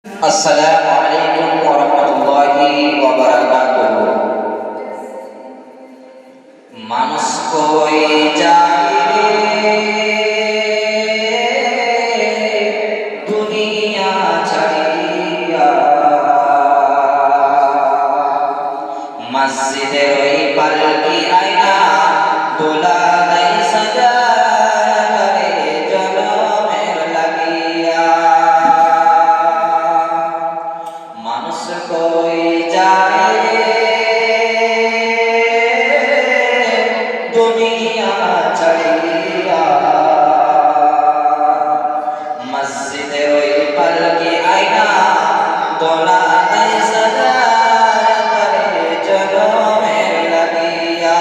আসসালামু আলাইকুম ওয়া রাহমাতুল্লাহি ওয়া বারাকাতুহু। মানুষ কই যায় দুনিয়া ছাড়িয়া, মসজিদের ওই পালকি আয়না দোলা নাই সাজায় জনমের লাগিয়া। মানুষ কই যায় দুনিয়া ছাড়িয়া, মসজিদের ওই পালকি আয়না দোলা নাই সাজায় জনমের লাগিয়া।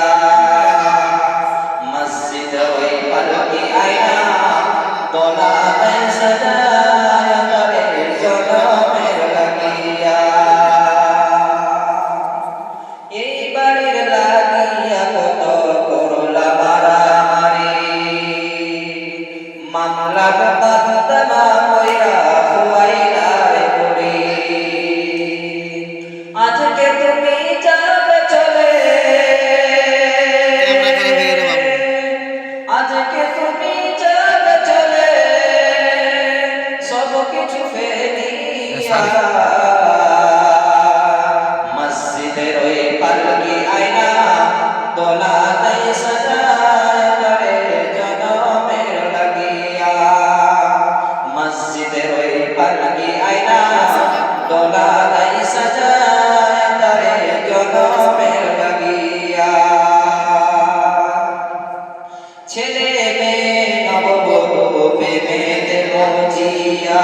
মসজিদের ওই পালকি আয়না দোলা নাই সাজায় জনমের লাগিয়া। এই বাড়ির লাগিয়া কত করলা মারামারি, মামলার বাদনা কইরা খুয়াইলা রে বুড়ি। আজকে তুমি যাবে চলে, আজকে তুমি যাবে চলে, সব কিছু ফেলিয়া। মসজিদের ওই পালকি আয়না দোলা নাই সাজায় জনমের লাগিয়া। মসজিদের ওই পালকি আয়না দোলা নাই সাজায় জনমের লাগিয়া। ছেলে মেয়ে নববধূ প্রেমেতে মজিয়া,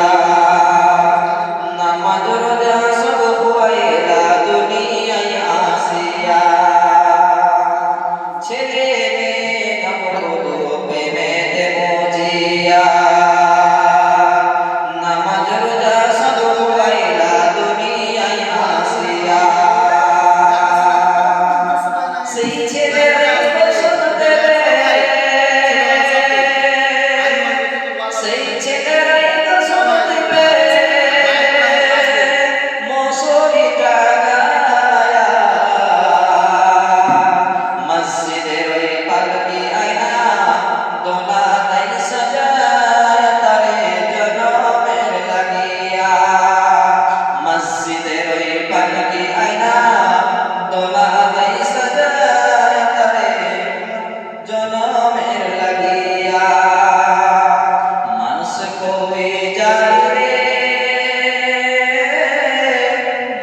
নামাজ রোজা সব খুয়াইলা দুনিয়ায় আসিয়া। ছেলে মেয়ে নববধূ প্রেমেতে মজিয়া, নামাজ রোজা সব খুয়াইলা দুনিয়ায় আসিয়া। সেই ছেলেরা বসত দেবে, সেই ছেলেরাই তো শুনবে মশুরি জাগায়া। মসজিদের ওই পালকি আয়না দোলা নাই সাজায় জনমের লাগিয়া। মসজিদের ওই পালকি আয়না দোলা নাই সাজায় জনমের লাগিয়া। মানুষ কই যায় রে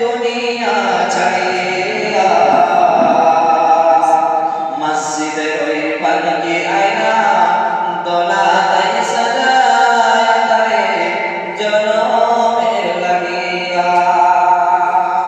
দুনিয়া ছাড়িয়া, মসজিদের ওই পালকি